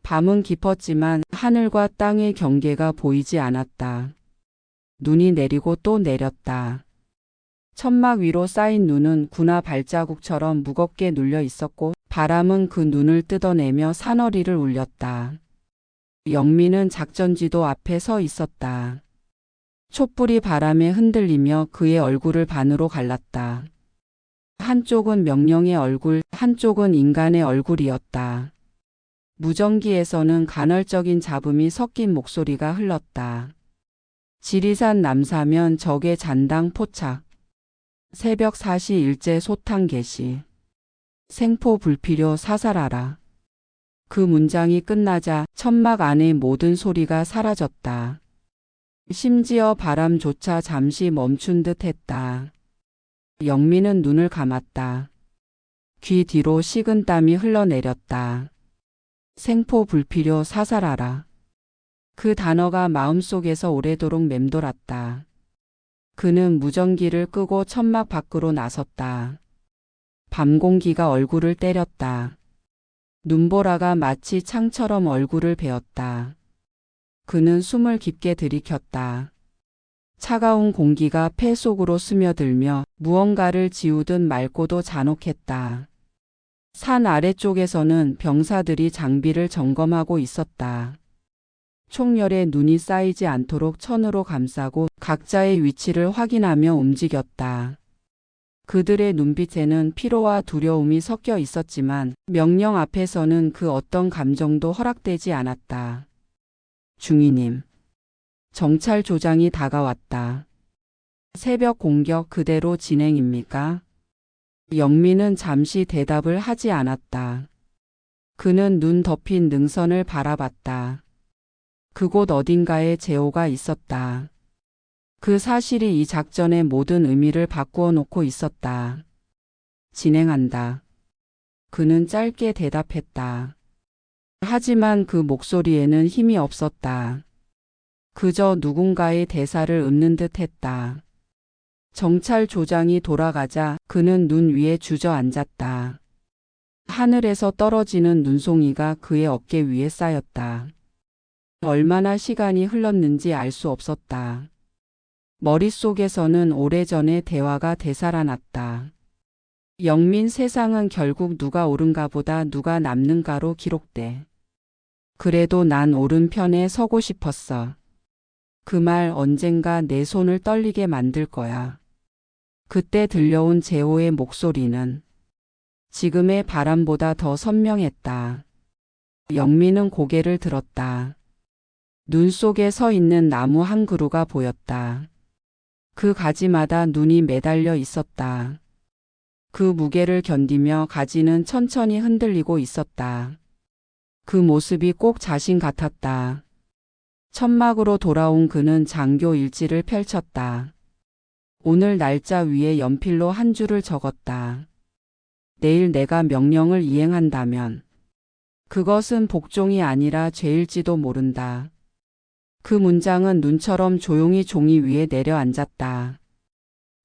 밤은 깊었지만 하늘과 땅의 경계가 보이지 않았다. 눈이 내리고 또 내렸다. 천막 위로 쌓인 눈은 군화 발자국처럼 무겁게 눌려 있었고 바람은 그 눈을 뜯어내며 사너리를 울렸다. 영민은 작전지도 앞에 서 있었다. 촛불이 바람에 흔들리며 그의 얼굴을 반으로 갈랐다. 한쪽은 명령의 얼굴, 한쪽은 인간의 얼굴이었다. 무전기에서는 간헐적인 잡음이 섞인 목소리가 흘렀다. 지리산 남사면 적의 잔당 포착. 새벽 4시 일제 소탕 개시. 생포 불필요 사살하라. 그 문장이 끝나자 천막 안의 모든 소리가 사라졌다. 심지어 바람조차 잠시 멈춘 듯 했다. 영민은 눈을 감았다. 귀 뒤로 식은 땀이 흘러내렸다. 생포 불필요 사살하라. 그 단어가 마음속에서 오래도록 맴돌았다. 그는 무전기를 끄고 천막 밖으로 나섰다. 밤 공기가 얼굴을 때렸다. 눈보라가 마치 창처럼 얼굴을 베었다. 그는 숨을 깊게 들이켰다. 차가운 공기가 폐 속으로 스며들며 무언가를 지우듯 맑고도 잔혹했다. 산 아래쪽에서는 병사들이 장비를 점검하고 있었다. 총열에 눈이 쌓이지 않도록 천으로 감싸고 각자의 위치를 확인하며 움직였다. 그들의 눈빛에는 피로와 두려움이 섞여 있었지만 명령 앞에서는 그 어떤 감정도 허락되지 않았다. 중위님. 정찰조장이 다가왔다. 새벽 공격 그대로 진행입니까? 영민은 잠시 대답을 하지 않았다. 그는 눈 덮인 능선을 바라봤다. 그곳 어딘가에 제호가 있었다. 그 사실이 이 작전의 모든 의미를 바꾸어 놓고 있었다. 진행한다. 그는 짧게 대답했다. 하지만 그 목소리에는 힘이 없었다. 그저 누군가의 대사를 읊는 듯 했다. 정찰조장이 돌아가자 그는 눈 위에 주저앉았다. 하늘에서 떨어지는 눈송이가 그의 어깨 위에 쌓였다. 얼마나 시간이 흘렀는지 알 수 없었다. 머릿속에서는 오래전의 대화가 되살아났다. 영민 세상은 결국 누가 옳은가 보다 누가 남는가로 기록돼. 그래도 난 옳은 편에 서고 싶었어. 그 말 언젠가 내 손을 떨리게 만들 거야. 그때 들려온 제호의 목소리는 지금의 바람보다 더 선명했다. 영민은 고개를 들었다. 눈 속에 서 있는 나무 한 그루가 보였다. 그 가지마다 눈이 매달려 있었다. 그 무게를 견디며 가지는 천천히 흔들리고 있었다. 그 모습이 꼭 자신 같았다. 천막으로 돌아온 그는 장교 일지를 펼쳤다. 오늘 날짜 위에 연필로 한 줄을 적었다. 내일 내가 명령을 이행한다면 그것은 복종이 아니라 죄일지도 모른다. 그 문장은 눈처럼 조용히 종이 위에 내려앉았다.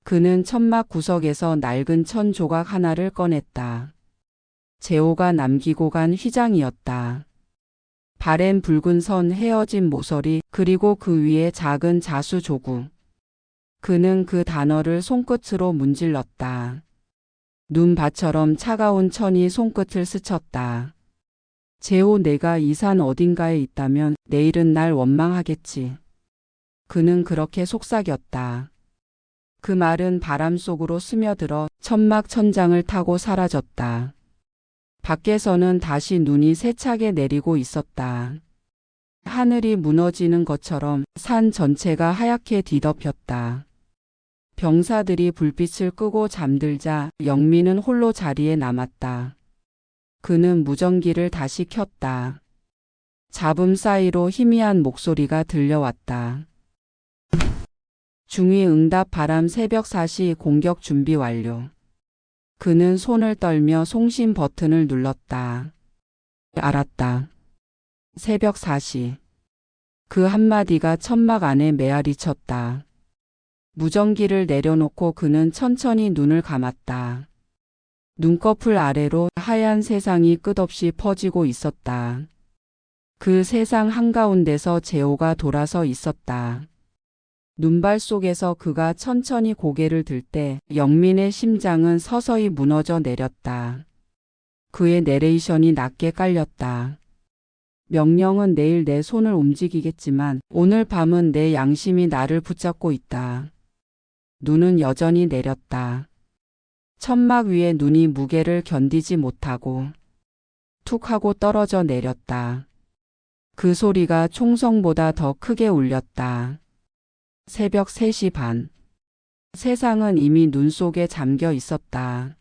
그는 천막 구석에서 낡은 천 조각 하나를 꺼냈다. 제호가 남기고 간 휘장이었다. 바랜 붉은 선 헤어진 모서리 그리고 그 위에 작은 자수 조구. 그는 그 단어를 손끝으로 문질렀다. 눈밭처럼 차가운 천이 손끝을 스쳤다. 제호 내가 이 산 어딘가에 있다면 내일은 날 원망하겠지. 그는 그렇게 속삭였다. 그 말은 바람 속으로 스며들어 천막 천장을 타고 사라졌다. 밖에서는 다시 눈이 세차게 내리고 있었다. 하늘이 무너지는 것처럼 산 전체가 하얗게 뒤덮였다. 병사들이 불빛을 끄고 잠들자 영민은 홀로 자리에 남았다. 그는 무전기를 다시 켰다. 잡음 사이로 희미한 목소리가 들려왔다. 중위 응답 바람 새벽 4시 공격 준비 완료. 그는 손을 떨며 송신 버튼을 눌렀다. 알았다. 새벽 4시. 그 한마디가 천막 안에 메아리 쳤다. 무전기를 내려놓고 그는 천천히 눈을 감았다. 눈꺼풀 아래로 하얀 세상이 끝없이 퍼지고 있었다. 그 세상 한가운데서 재호가 돌아서 있었다. 눈발 속에서 그가 천천히 고개를 들 때 영민의 심장은 서서히 무너져 내렸다. 그의 내레이션이 낮게 깔렸다. 명령은 내일 내 손을 움직이겠지만 오늘 밤은 내 양심이 나를 붙잡고 있다. 눈은 여전히 내렸다. 천막 위에 눈이 무게를 견디지 못하고 툭 하고 떨어져 내렸다. 그 소리가 총성보다 더 크게 울렸다. 새벽 3시 반. 세상은 이미 눈 속에 잠겨 있었다.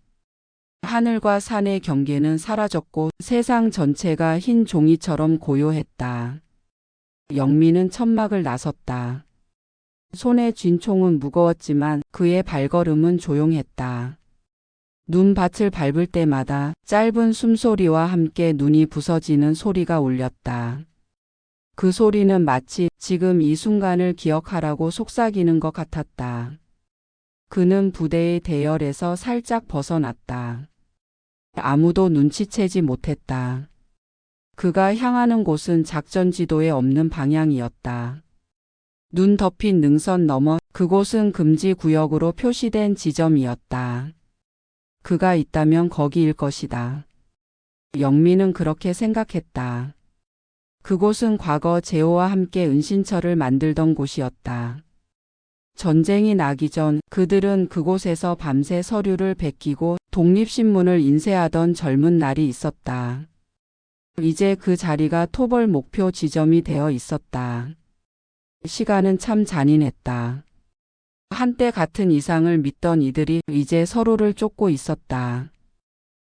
하늘과 산의 경계는 사라졌고 세상 전체가 흰 종이처럼 고요했다. 영민은 천막을 나섰다. 손에 쥔 총은 무거웠지만 그의 발걸음은 조용했다. 눈밭을 밟을 때마다 짧은 숨소리와 함께 눈이 부서지는 소리가 울렸다. 그 소리는 마치 지금 이 순간을 기억하라고 속삭이는 것 같았다. 그는 부대의 대열에서 살짝 벗어났다. 아무도 눈치채지 못했다. 그가 향하는 곳은 작전 지도에 없는 방향이었다. 눈 덮인 능선 너머 그곳은 금지 구역으로 표시된 지점이었다. 그가 있다면 거기일 것이다. 영민은 그렇게 생각했다. 그곳은 과거 재호와 함께 은신처를 만들던 곳이었다. 전쟁이 나기 전 그들은 그곳에서 밤새 서류를 베끼고 독립신문을 인쇄하던 젊은 날이 있었다. 이제 그 자리가 토벌 목표 지점이 되어 있었다. 시간은 참 잔인했다. 한때 같은 이상을 믿던 이들이 이제 서로를 쫓고 있었다.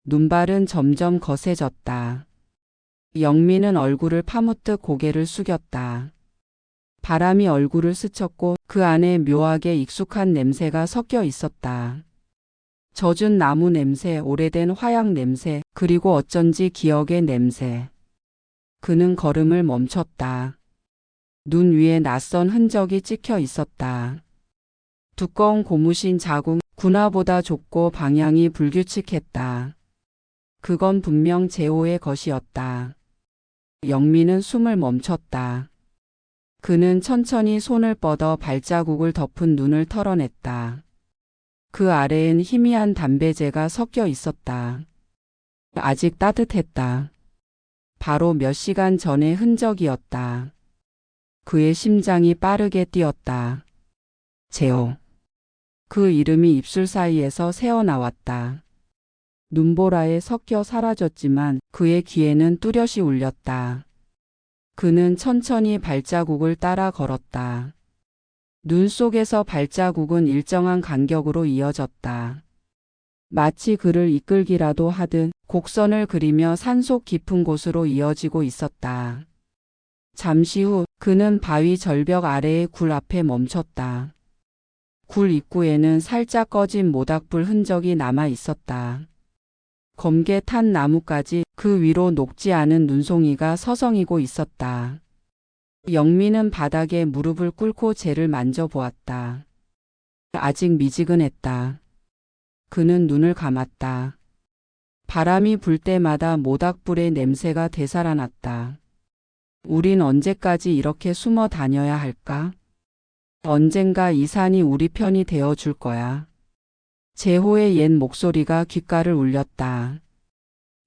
눈발은 점점 거세졌다. 영민은 얼굴을 파묻듯 고개를 숙였다. 바람이 얼굴을 스쳤고 그 안에 묘하게 익숙한 냄새가 섞여 있었다. 젖은 나무 냄새, 오래된 화약 냄새, 그리고 어쩐지 기억의 냄새. 그는 걸음을 멈췄다. 눈 위에 낯선 흔적이 찍혀 있었다. 두꺼운 고무신 자국, 군화보다 좁고 방향이 불규칙했다. 그건 분명 재호의 것이었다. 영민은 숨을 멈췄다. 그는 천천히 손을 뻗어 발자국을 덮은 눈을 털어냈다. 그 아래엔 희미한 담배재가 섞여 있었다. 아직 따뜻했다. 바로 몇 시간 전의 흔적이었다. 그의 심장이 빠르게 뛰었다. 재호. 그 이름이 입술 사이에서 새어나왔다. 눈보라에 섞여 사라졌지만 그의 귀에는 뚜렷이 울렸다. 그는 천천히 발자국을 따라 걸었다. 눈 속에서 발자국은 일정한 간격으로 이어졌다. 마치 그를 이끌기라도 하듯 곡선을 그리며 산속 깊은 곳으로 이어지고 있었다. 잠시 후 그는 바위 절벽 아래의 굴 앞에 멈췄다. 굴 입구에는 살짝 꺼진 모닥불 흔적이 남아 있었다. 검게 탄 나뭇가지 그 위로 녹지 않은 눈송이가 서성이고 있었다. 영민은 바닥에 무릎을 꿇고 재를 만져보았다. 아직 미지근했다. 그는 눈을 감았다. 바람이 불 때마다 모닥불의 냄새가 되살아났다. 우린 언제까지 이렇게 숨어 다녀야 할까? 언젠가 이 산이 우리 편이 되어줄 거야. 재호의 옛 목소리가 귓가를 울렸다.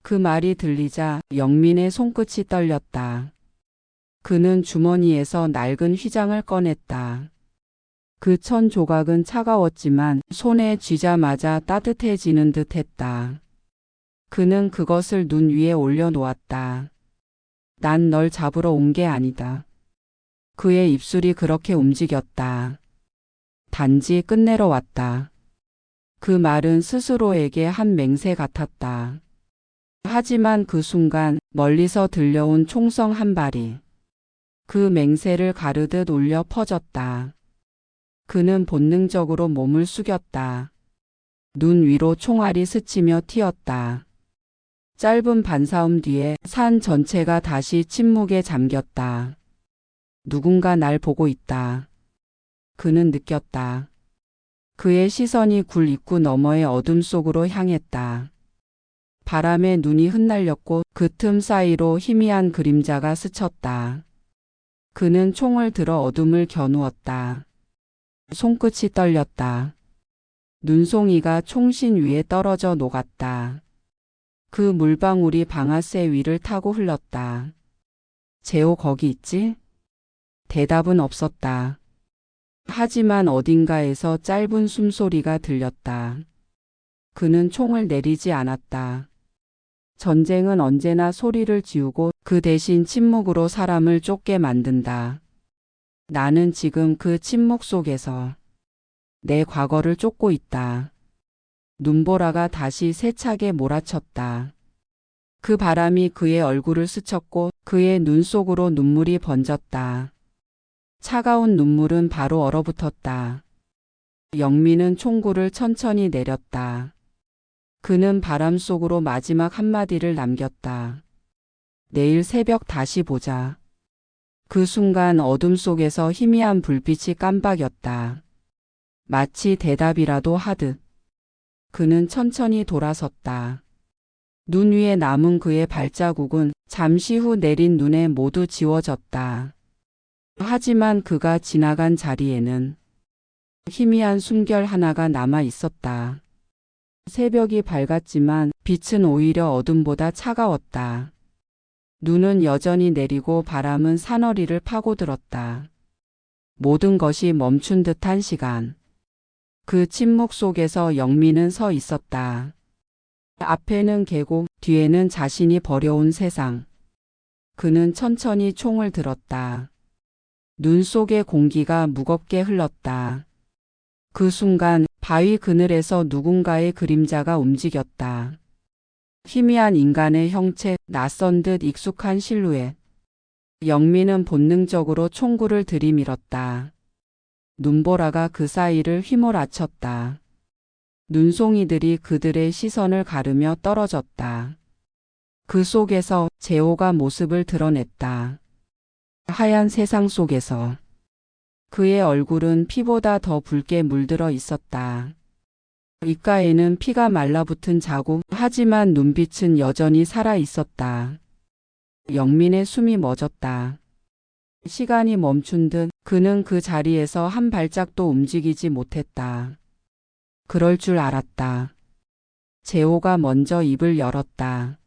그 말이 들리자 영민의 손끝이 떨렸다. 그는 주머니에서 낡은 휘장을 꺼냈다. 그 천 조각은 차가웠지만 손에 쥐자마자 따뜻해지는 듯 했다. 그는 그것을 눈 위에 올려놓았다. 난 널 잡으러 온 게 아니다. 그의 입술이 그렇게 움직였다. 단지 끝내러 왔다. 그 말은 스스로에게 한 맹세 같았다. 하지만 그 순간 멀리서 들려온 총성 한 발이 그 맹세를 가르듯 울려 퍼졌다. 그는 본능적으로 몸을 숙였다. 눈 위로 총알이 스치며 튀었다. 짧은 반사음 뒤에 산 전체가 다시 침묵에 잠겼다. 누군가 날 보고 있다. 그는 느꼈다. 그의 시선이 굴 입구 너머의 어둠 속으로 향했다. 바람에 눈이 흩날렸고 그 틈 사이로 희미한 그림자가 스쳤다. 그는 총을 들어 어둠을 겨누었다. 손끝이 떨렸다. 눈송이가 총신 위에 떨어져 녹았다. 그 물방울이 방아쇠 위를 타고 흘렀다. 재호 거기 있지? 대답은 없었다. 하지만 어딘가에서 짧은 숨소리가 들렸다. 그는 총을 내리지 않았다. 전쟁은 언제나 소리를 지우고 그 대신 침묵으로 사람을 쫓게 만든다. 나는 지금 그 침묵 속에서 내 과거를 쫓고 있다. 눈보라가 다시 세차게 몰아쳤다. 그 바람이 그의 얼굴을 스쳤고 그의 눈 속으로 눈물이 번졌다. 차가운 눈물은 바로 얼어붙었다. 영민은 총구를 천천히 내렸다. 그는 바람 속으로 마지막 한마디를 남겼다. 내일 새벽 다시 보자. 그 순간 어둠 속에서 희미한 불빛이 깜박였다. 마치 대답이라도 하듯. 그는 천천히 돌아섰다. 눈 위에 남은 그의 발자국은 잠시 후 내린 눈에 모두 지워졌다. 하지만 그가 지나간 자리에는 희미한 숨결 하나가 남아 있었다. 새벽이 밝았지만 빛은 오히려 어둠보다 차가웠다. 눈은 여전히 내리고 바람은 사너리를 파고들었다. 모든 것이 멈춘 듯한 시간. 그 침묵 속에서 영민은 서 있었다. 앞에는 계곡, 뒤에는 자신이 버려온 세상. 그는 천천히 총을 들었다. 눈 속의 공기가 무겁게 흘렀다. 그 순간 바위 그늘에서 누군가의 그림자가 움직였다. 희미한 인간의 형체, 낯선 듯 익숙한 실루엣. 영민은 본능적으로 총구를 들이밀었다. 눈보라가 그 사이를 휘몰아쳤다. 눈송이들이 그들의 시선을 가르며 떨어졌다. 그 속에서 재호가 모습을 드러냈다. 하얀 세상 속에서. 그의 얼굴은 피보다 더 붉게 물들어 있었다. 입가에는 피가 말라붙은 자국, 하지만 눈빛은 여전히 살아 있었다. 영민의 숨이 멎었다. 시간이 멈춘 듯 그는 그 자리에서 한 발짝도 움직이지 못했다. 그럴 줄 알았다. 재호가 먼저 입을 열었다.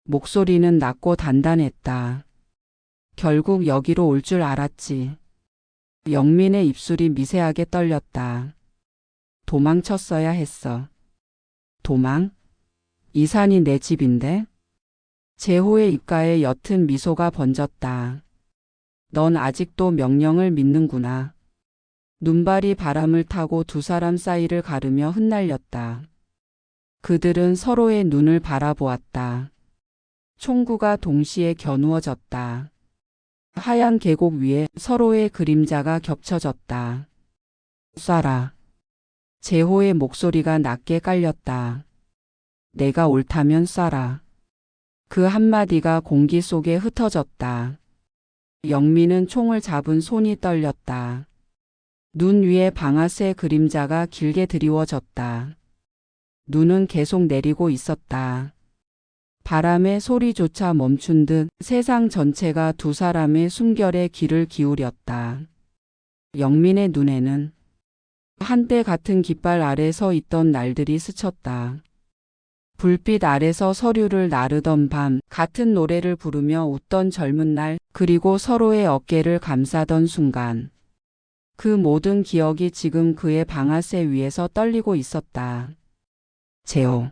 목소리는 낮고 단단했다. 결국 여기로 올 줄 알았지. 영민의 입술이 미세하게 떨렸다. 도망쳤어야 했어. 도망? 이 산이 내 집인데? 재호의 입가에 옅은 미소가 번졌다. 넌 아직도 명령을 믿는구나. 눈발이 바람을 타고 두 사람 사이를 가르며 흩날렸다. 그들은 서로의 눈을 바라보았다. 총구가 동시에 겨누어졌다. 하얀 계곡 위에 서로의 그림자가 겹쳐졌다. 쏴라. 재호의 목소리가 낮게 깔렸다. 내가 옳다면 쏴라. 그 한마디가 공기 속에 흩어졌다. 영민은 총을 잡은 손이 떨렸다. 눈 위에 방아쇠 그림자가 길게 드리워졌다. 눈은 계속 내리고 있었다. 바람의 소리조차 멈춘 듯 세상 전체가 두 사람의 숨결에 귀를 기울였다. 영민의 눈에는 한때 같은 깃발 아래 서 있던 날들이 스쳤다. 불빛 아래서 서류를 나르던 밤, 같은 노래를 부르며 웃던 젊은 날, 그리고 서로의 어깨를 감싸던 순간. 그 모든 기억이 지금 그의 방아쇠 위에서 떨리고 있었다. 재호.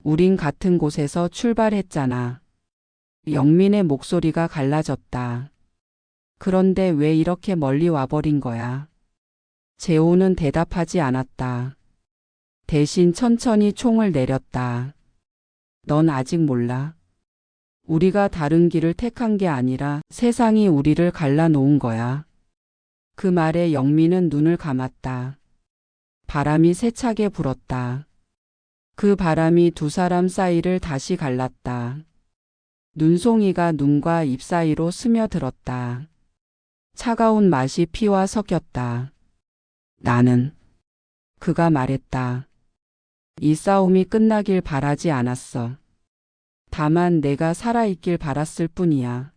우린 같은 곳에서 출발했잖아. 영민의 목소리가 갈라졌다. 그런데 왜 이렇게 멀리 와버린 거야? 재호는 대답하지 않았다. 대신 천천히 총을 내렸다. 넌 아직 몰라. 우리가 다른 길을 택한 게 아니라 세상이 우리를 갈라놓은 거야. 그 말에 영민은 눈을 감았다. 바람이 세차게 불었다. 그 바람이 두 사람 사이를 다시 갈랐다. 눈송이가 눈과 입 사이로 스며들었다. 차가운 맛이 피와 섞였다. 나는. 그가 말했다. 이 싸움이 끝나길 바라지 않았어. 다만 내가 살아있길 바랐을 뿐이야.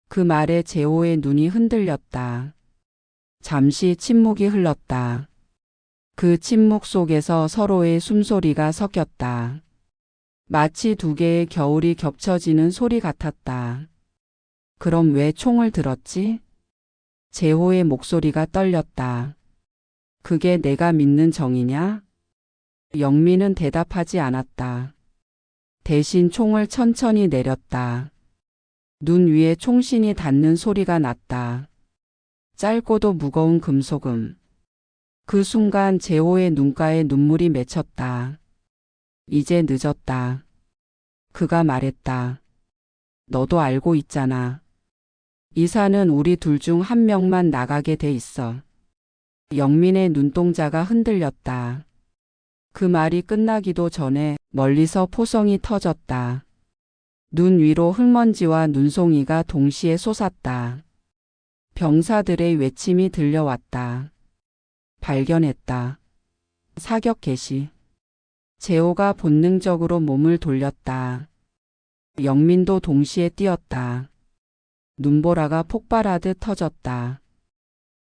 그 말에 재호의 눈이 흔들렸다. 잠시 침묵이 흘렀다. 그 침묵 속에서 서로의 숨소리가 섞였다. 마치 두 개의 겨울이 겹쳐지는 소리 같았다. 그럼 왜 총을 들었지? 재호의 목소리가 떨렸다. 그게 내가 믿는 정이냐? 영민은 대답하지 않았다. 대신 총을 천천히 내렸다. 눈 위에 총신이 닿는 소리가 났다. 짧고도 무거운 금속음. 그 순간 재호의 눈가에 눈물이 맺혔다. 이제 늦었다. 그가 말했다. 너도 알고 있잖아. 이사는 우리 둘 중 한 명만 나가게 돼 있어. 영민의 눈동자가 흔들렸다. 그 말이 끝나기도 전에 멀리서 포성이 터졌다. 눈 위로 흙먼지와 눈송이가 동시에 솟았다. 병사들의 외침이 들려왔다. 발견했다. 사격 개시. 재호가 본능적으로 몸을 돌렸다. 영민도 동시에 뛰었다. 눈보라가 폭발하듯 터졌다.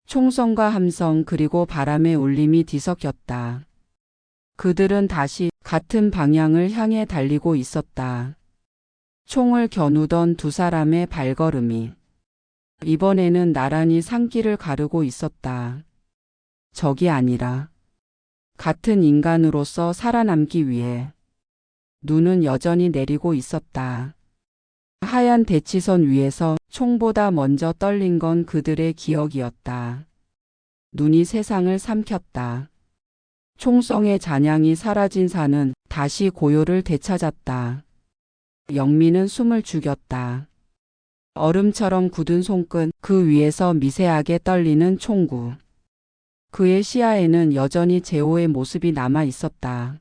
총성과 함성 그리고 바람의 울림이 뒤섞였다. 그들은 다시 같은 방향을 향해 달리고 있었다. 총을 겨누던 두 사람의 발걸음이 이번에는 나란히 산길을 가르고 있었다. 적이 아니라 같은 인간으로서 살아남기 위해. 눈은 여전히 내리고 있었다. 하얀 대치선 위에서 총보다 먼저 떨린 건 그들의 기억이었다. 눈이 세상을 삼켰다. 총성의 잔향이 사라진 산은 다시 고요를 되찾았다. 영민은 숨을 죽였다. 얼음처럼 굳은 손끝 그 위에서 미세하게 떨리는 총구. 그의 시야에는 여전히 재호의 모습이 남아 있었다.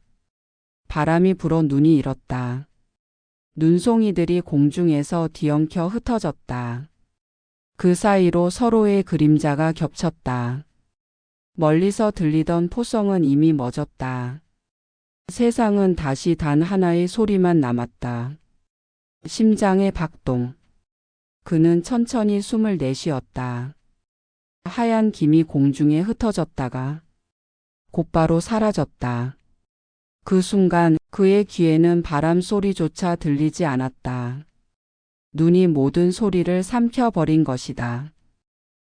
바람이 불어 눈이 일었다. 눈송이들이 공중에서 뒤엉켜 흩어졌다. 그 사이로 서로의 그림자가 겹쳤다. 멀리서 들리던 포성은 이미 멎었다. 세상은 다시 단 하나의 소리만 남았다. 심장의 박동. 그는 천천히 숨을 내쉬었다. 하얀 김이 공중에 흩어졌다가 곧바로 사라졌다. 그 순간 그의 귀에는 바람 소리조차 들리지 않았다. 눈이 모든 소리를 삼켜버린 것이다.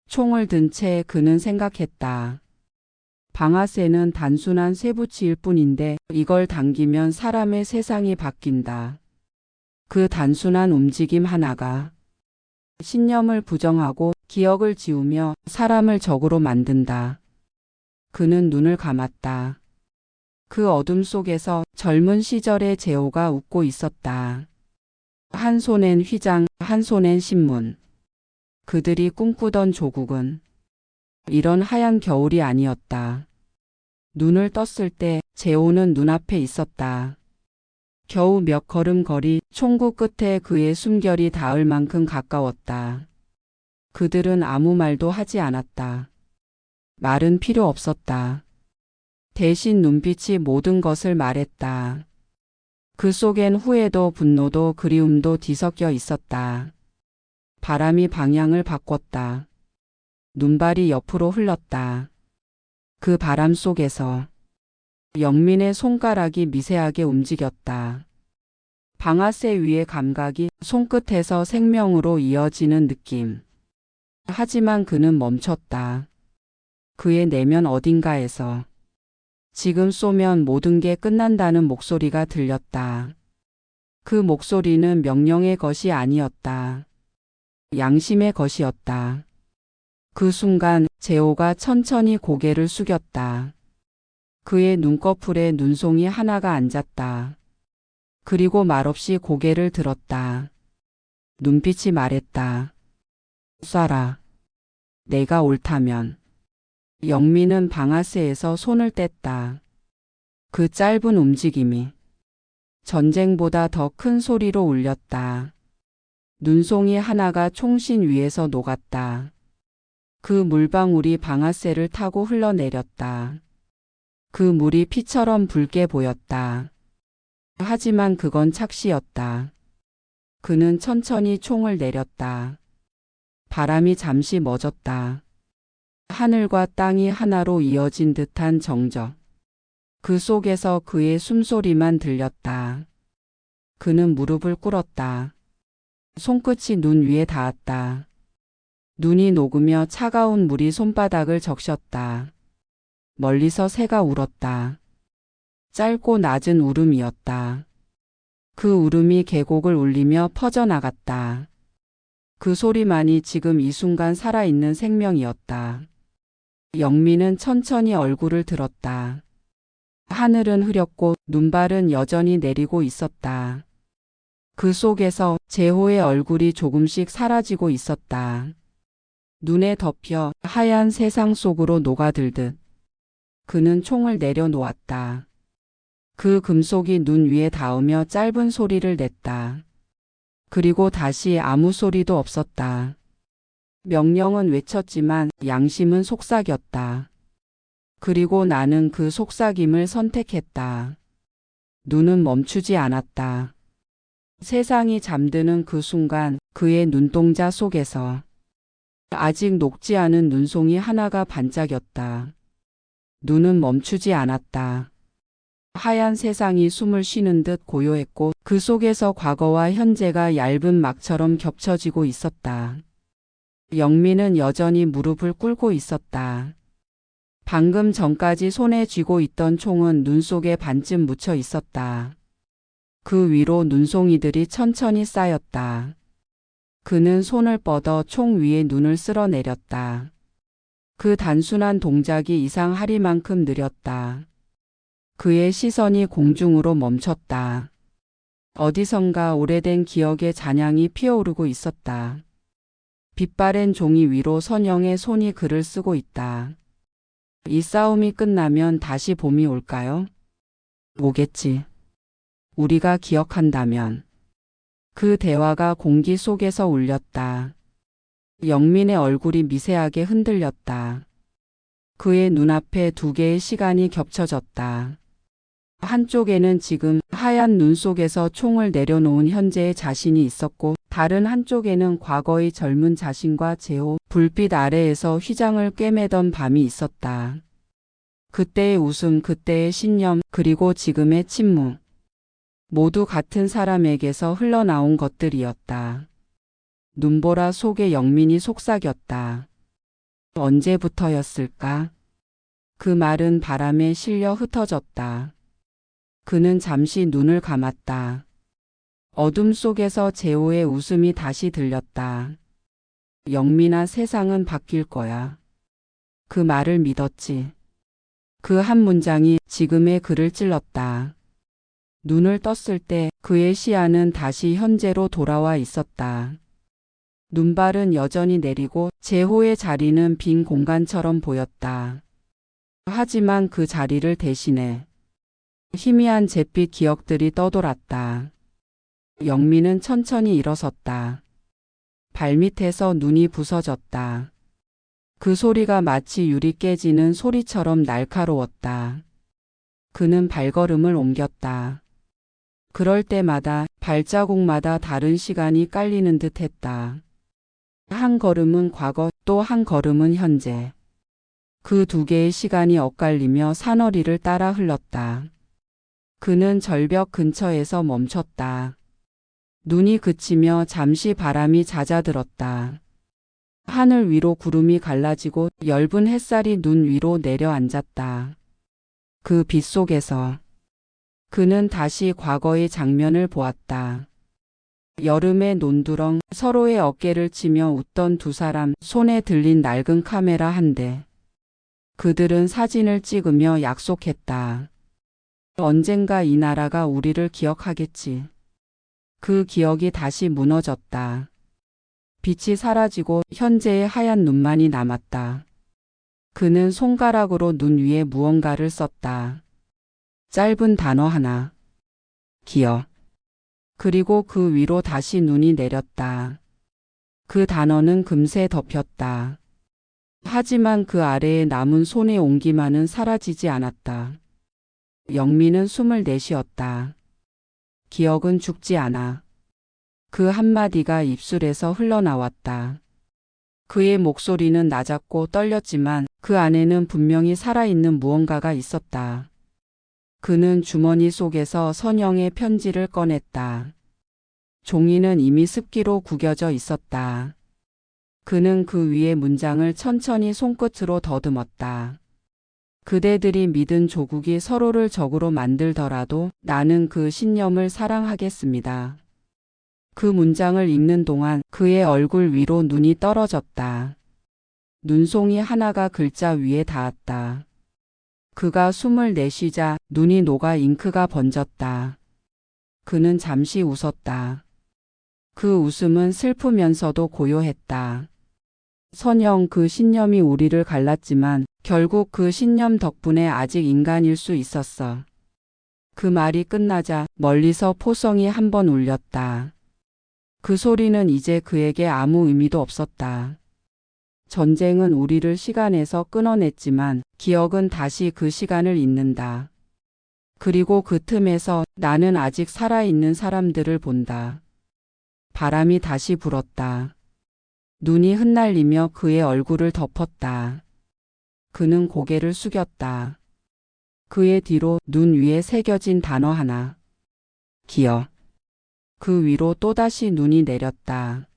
총을 든 채 그는 생각했다. 방아쇠는 단순한 쇠붙이일 뿐인데 이걸 당기면 사람의 세상이 바뀐다. 그 단순한 움직임 하나가 신념을 부정하고 기억을 지우며 사람을 적으로 만든다. 그는 눈을 감았다. 그 어둠 속에서 젊은 시절의 재호가 웃고 있었다. 한 손엔 휘장, 한 손엔 신문. 그들이 꿈꾸던 조국은 이런 하얀 겨울이 아니었다. 눈을 떴을 때 재호는 눈앞에 있었다. 겨우 몇 걸음 거리, 총구 끝에 그의 숨결이 닿을 만큼 가까웠다. 그들은 아무 말도 하지 않았다. 말은 필요 없었다. 대신 눈빛이 모든 것을 말했다. 그 속엔 후회도 분노도 그리움도 뒤섞여 있었다. 바람이 방향을 바꿨다. 눈발이 옆으로 흘렀다. 그 바람 속에서 영민의 손가락이 미세하게 움직였다. 방아쇠 위의 감각이 손끝에서 생명으로 이어지는 느낌. 하지만 그는 멈췄다. 그의 내면 어딘가에서 지금 쏘면 모든 게 끝난다는 목소리가 들렸다. 그 목소리는 명령의 것이 아니었다. 양심의 것이었다. 그 순간 재호가 천천히 고개를 숙였다. 그의 눈꺼풀에 눈송이 하나가 앉았다. 그리고 말없이 고개를 들었다. 눈빛이 말했다. 쏴라. 내가 옳다면. 영민은 방아쇠에서 손을 뗐다. 그 짧은 움직임이 전쟁보다 더 큰 소리로 울렸다. 눈송이 하나가 총신 위에서 녹았다. 그 물방울이 방아쇠를 타고 흘러내렸다. 그 물이 피처럼 붉게 보였다. 하지만 그건 착시였다. 그는 천천히 총을 내렸다. 바람이 잠시 멎었다. 하늘과 땅이 하나로 이어진 듯한 정적. 그 속에서 그의 숨소리만 들렸다. 그는 무릎을 꿇었다. 손끝이 눈 위에 닿았다. 눈이 녹으며 차가운 물이 손바닥을 적셨다. 멀리서 새가 울었다. 짧고 낮은 울음이었다. 그 울음이 계곡을 울리며 퍼져나갔다. 그 소리만이 지금 이 순간 살아있는 생명이었다. 영민은 천천히 얼굴을 들었다. 하늘은 흐렸고 눈발은 여전히 내리고 있었다. 그 속에서 재호의 얼굴이 조금씩 사라지고 있었다. 눈에 덮여 하얀 세상 속으로 녹아들듯 그는 총을 내려놓았다. 그 금속이 눈 위에 닿으며 짧은 소리를 냈다. 그리고 다시 아무 소리도 없었다. 명령은 외쳤지만 양심은 속삭였다. 그리고 나는 그 속삭임을 선택했다. 눈은 멈추지 않았다. 세상이 잠드는 그 순간 그의 눈동자 속에서 아직 녹지 않은 눈송이 하나가 반짝였다. 눈은 멈추지 않았다. 하얀 세상이 숨을 쉬는 듯 고요했고 그 속에서 과거와 현재가 얇은 막처럼 겹쳐지고 있었다. 영민은 여전히 무릎을 꿇고 있었다. 방금 전까지 손에 쥐고 있던 총은 눈 속에 반쯤 묻혀 있었다. 그 위로 눈송이들이 천천히 쌓였다. 그는 손을 뻗어 총 위에 눈을 쓸어내렸다. 그 단순한 동작이 이상하리만큼 느렸다. 그의 시선이 공중으로 멈췄다. 어디선가 오래된 기억의 잔향이 피어오르고 있었다. 빛바랜 종이 위로 선영의 손이 글을 쓰고 있다. 이 싸움이 끝나면 다시 봄이 올까요? 오겠지. 우리가 기억한다면. 그 대화가 공기 속에서 울렸다. 영민의 얼굴이 미세하게 흔들렸다. 그의 눈앞에 두 개의 시간이 겹쳐졌다. 한쪽에는 지금 하얀 눈 속에서 총을 내려놓은 현재의 자신이 있었고 다른 한쪽에는 과거의 젊은 자신과 재호, 불빛 아래에서 휘장을 꿰매던 밤이 있었다. 그때의 웃음, 그때의 신념, 그리고 지금의 침묵. 모두 같은 사람에게서 흘러나온 것들이었다. 눈보라 속에 영민이 속삭였다. 언제부터였을까? 그 말은 바람에 실려 흩어졌다. 그는 잠시 눈을 감았다. 어둠 속에서 재호의 웃음이 다시 들렸다. 영민아, 세상은 바뀔 거야. 그 말을 믿었지. 그 한 문장이 지금의 그를 찔렀다. 눈을 떴을 때 그의 시야는 다시 현재로 돌아와 있었다. 눈발은 여전히 내리고 재호의 자리는 빈 공간처럼 보였다. 하지만 그 자리를 대신해 희미한 잿빛 기억들이 떠돌았다. 영민은 천천히 일어섰다. 발밑에서 눈이 부서졌다. 그 소리가 마치 유리 깨지는 소리처럼 날카로웠다. 그는 발걸음을 옮겼다. 그럴 때마다 발자국마다 다른 시간이 깔리는 듯 했다. 한 걸음은 과거, 또 한 걸음은 현재. 그 두 개의 시간이 엇갈리며 사너리를 따라 흘렀다. 그는 절벽 근처에서 멈췄다. 눈이 그치며 잠시 바람이 잦아들었다. 하늘 위로 구름이 갈라지고 엷은 햇살이 눈 위로 내려앉았다. 그 빛 속에서 그는 다시 과거의 장면을 보았다. 여름의 논두렁, 서로의 어깨를 치며 웃던 두 사람, 손에 들린 낡은 카메라 한 대. 그들은 사진을 찍으며 약속했다. 언젠가 이 나라가 우리를 기억하겠지. 그 기억이 다시 무너졌다. 빛이 사라지고 현재의 하얀 눈만이 남았다. 그는 손가락으로 눈 위에 무언가를 썼다. 짧은 단어 하나. 기억. 그리고 그 위로 다시 눈이 내렸다. 그 단어는 금세 덮였다. 하지만 그 아래에 남은 손의 온기만은 사라지지 않았다. 영미는 숨을 내쉬었다. 기억은 죽지 않아. 그 한마디가 입술에서 흘러나왔다. 그의 목소리는 낮았고 떨렸지만 그 안에는 분명히 살아있는 무언가가 있었다. 그는 주머니 속에서 선영의 편지를 꺼냈다. 종이는 이미 습기로 구겨져 있었다. 그는 그 위에 문장을 천천히 손끝으로 더듬었다. 그대들이 믿은 조국이 서로를 적으로 만들더라도 나는 그 신념을 사랑하겠습니다. 그 문장을 읽는 동안 그의 얼굴 위로 눈이 떨어졌다. 눈송이 하나가 글자 위에 닿았다. 그가 숨을 내쉬자 눈이 녹아 잉크가 번졌다. 그는 잠시 웃었다. 그 웃음은 슬프면서도 고요했다. 선영, 그 신념이 우리를 갈랐지만 결국 그 신념 덕분에 아직 인간일 수 있었어. 그 말이 끝나자 멀리서 포성이 한 번 울렸다. 그 소리는 이제 그에게 아무 의미도 없었다. 전쟁은 우리를 시간에서 끊어냈지만 기억은 다시 그 시간을 잇는다. 그리고 그 틈에서 나는 아직 살아있는 사람들을 본다. 바람이 다시 불었다. 눈이 흩날리며 그의 얼굴을 덮었다. 그는 고개를 숙였다. 그의 뒤로 눈 위에 새겨진 단어 하나. 기억. 그 위로 또다시 눈이 내렸다.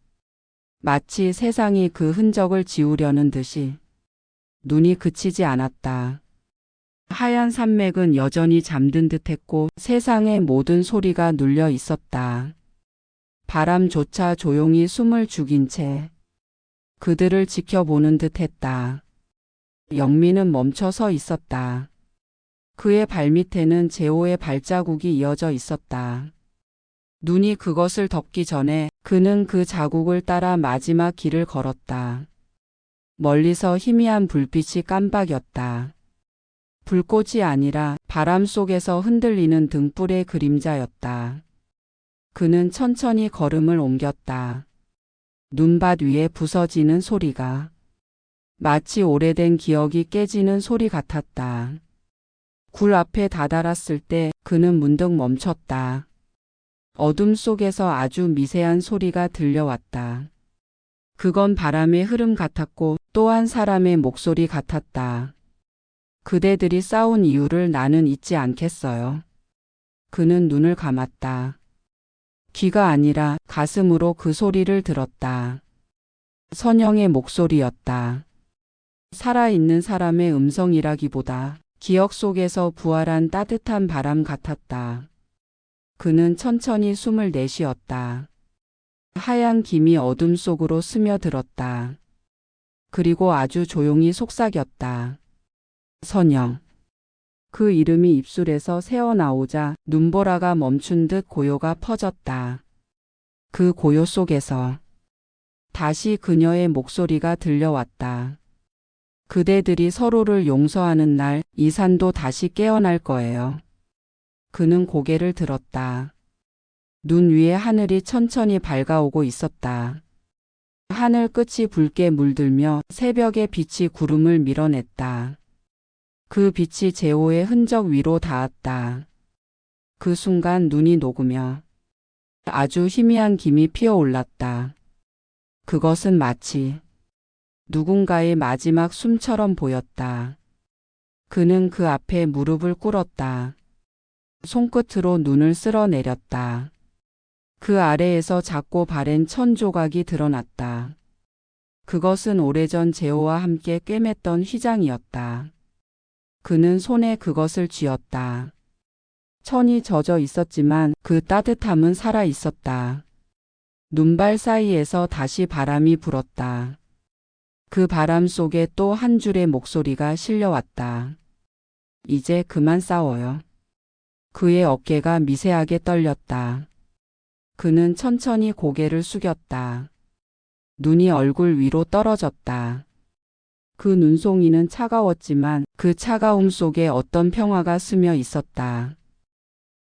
마치 세상이 그 흔적을 지우려는 듯이. 눈이 그치지 않았다. 하얀 산맥은 여전히 잠든 듯했고 세상의 모든 소리가 눌려 있었다. 바람조차 조용히 숨을 죽인 채 그들을 지켜보는 듯했다. 영미는 멈춰 서 있었다. 그의 발밑에는 제호의 발자국이 이어져 있었다. 눈이 그것을 덮기 전에 그는 그 자국을 따라 마지막 길을 걸었다. 멀리서 희미한 불빛이 깜박였다. 불꽃이 아니라 바람 속에서 흔들리는 등불의 그림자였다. 그는 천천히 걸음을 옮겼다. 눈밭 위에 부서지는 소리가 마치 오래된 기억이 깨지는 소리 같았다. 굴 앞에 다다랐을 때 그는 문득 멈췄다. 어둠 속에서 아주 미세한 소리가 들려왔다. 그건 바람의 흐름 같았고 또 한 사람의 목소리 같았다. 그대들이 싸운 이유를 나는 잊지 않겠어요. 그는 눈을 감았다. 귀가 아니라 가슴으로 그 소리를 들었다. 선영의 목소리였다. 살아있는 사람의 음성이라기보다 기억 속에서 부활한 따뜻한 바람 같았다. 그는 천천히 숨을 내쉬었다. 하얀 김이 어둠 속으로 스며들었다. 그리고 아주 조용히 속삭였다. 선영. 그 이름이 입술에서 새어나오자 눈보라가 멈춘 듯 고요가 퍼졌다. 그 고요 속에서 다시 그녀의 목소리가 들려왔다. 그대들이 서로를 용서하는 날 이 산도 다시 깨어날 거예요. 그는 고개를 들었다. 눈 위에 하늘이 천천히 밝아오고 있었다. 하늘 끝이 붉게 물들며 새벽의 빛이 구름을 밀어냈다. 그 빛이 제호의 흔적 위로 닿았다. 그 순간 눈이 녹으며 아주 희미한 김이 피어올랐다. 그것은 마치 누군가의 마지막 숨처럼 보였다. 그는 그 앞에 무릎을 꿇었다. 손끝으로 눈을 쓸어내렸다. 그 아래에서 작고 바랜 천 조각이 드러났다. 그것은 오래전 제호와 함께 꿰맸던 휘장이었다. 그는 손에 그것을 쥐었다. 천이 젖어 있었지만 그 따뜻함은 살아 있었다. 눈발 사이에서 다시 바람이 불었다. 그 바람 속에 또 한 줄의 목소리가 실려왔다. 이제 그만 싸워요. 그의 어깨가 미세하게 떨렸다. 그는 천천히 고개를 숙였다. 눈이 얼굴 위로 떨어졌다. 그 눈송이는 차가웠지만 그 차가움 속에 어떤 평화가 스며 있었다.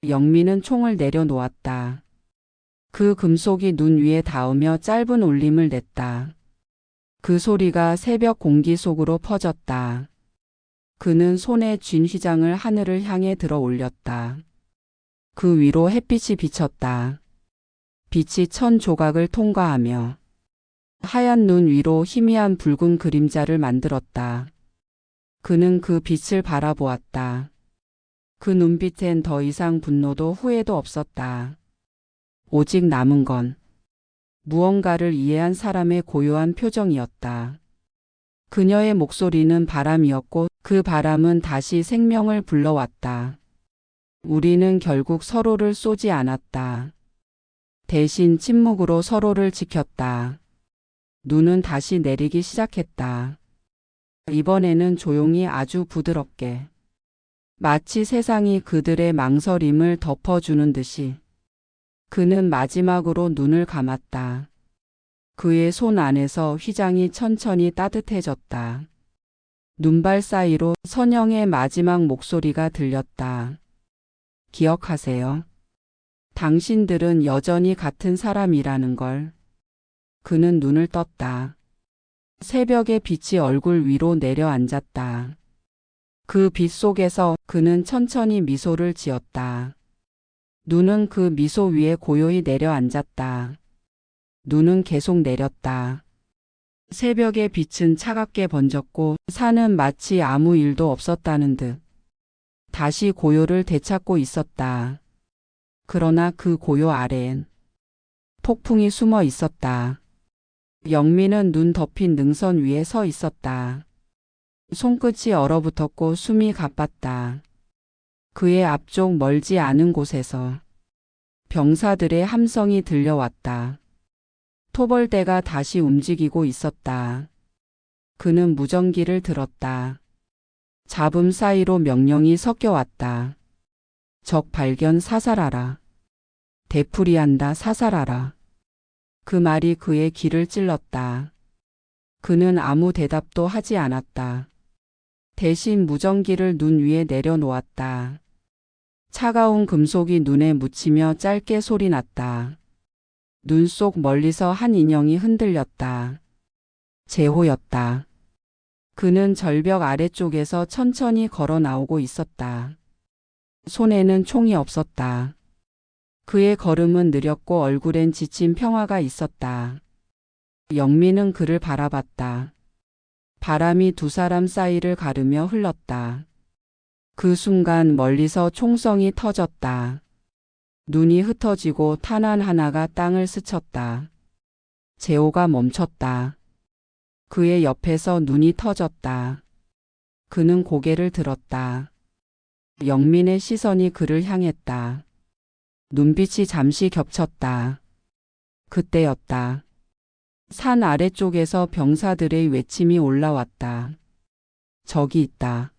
영미는 총을 내려놓았다. 그 금속이 눈 위에 닿으며 짧은 울림을 냈다. 그 소리가 새벽 공기 속으로 퍼졌다. 그는 손에 쥔 휘장을 하늘을 향해 들어 올렸다. 그 위로 햇빛이 비쳤다. 빛이 천 조각을 통과하며 하얀 눈 위로 희미한 붉은 그림자를 만들었다. 그는 그 빛을 바라보았다. 그 눈빛엔 더 이상 분노도 후회도 없었다. 오직 남은 건 무언가를 이해한 사람의 고요한 표정이었다. 그녀의 목소리는 바람이었고 그 바람은 다시 생명을 불러왔다. 우리는 결국 서로를 쏘지 않았다. 대신 침묵으로 서로를 지켰다. 눈은 다시 내리기 시작했다. 이번에는 조용히 아주 부드럽게. 마치 세상이 그들의 망설임을 덮어주는 듯이. 그는 마지막으로 눈을 감았다. 그의 손 안에서 휘장이 천천히 따뜻해졌다. 눈발 사이로 선영의 마지막 목소리가 들렸다. 기억하세요. 당신들은 여전히 같은 사람이라는 걸. 그는 눈을 떴다. 새벽의 빛이 얼굴 위로 내려앉았다. 그 빛 속에서 그는 천천히 미소를 지었다. 눈은 그 미소 위에 고요히 내려앉았다. 눈은 계속 내렸다. 새벽의 빛은 차갑게 번졌고 산은 마치 아무 일도 없었다는 듯 다시 고요를 되찾고 있었다. 그러나 그 고요 아래엔 폭풍이 숨어 있었다. 영민은 눈 덮인 능선 위에 서 있었다. 손끝이 얼어붙었고 숨이 가빴다. 그의 앞쪽 멀지 않은 곳에서 병사들의 함성이 들려왔다. 토벌대가 다시 움직이고 있었다. 그는 무전기를 들었다. 잡음 사이로 명령이 섞여왔다. 적 발견 사살하라. 되풀이한다 사살하라. 그 말이 그의 귀를 찔렀다. 그는 아무 대답도 하지 않았다. 대신 무전기를 눈 위에 내려놓았다. 차가운 금속이 눈에 묻히며 짧게 소리났다. 눈 속 멀리서 한 인형이 흔들렸다. 제호였다. 그는 절벽 아래쪽에서 천천히 걸어 나오고 있었다. 손에는 총이 없었다. 그의 걸음은 느렸고 얼굴엔 지친 평화가 있었다. 영민은 그를 바라봤다. 바람이 두 사람 사이를 가르며 흘렀다. 그 순간 멀리서 총성이 터졌다. 눈이 흩어지고 탄환 하나가 땅을 스쳤다. 제호가 멈췄다. 그의 옆에서 눈이 터졌다. 그는 고개를 들었다. 영민의 시선이 그를 향했다. 눈빛이 잠시 겹쳤다. 그때였다. 산 아래쪽에서 병사들의 외침이 올라왔다. 적이 있다.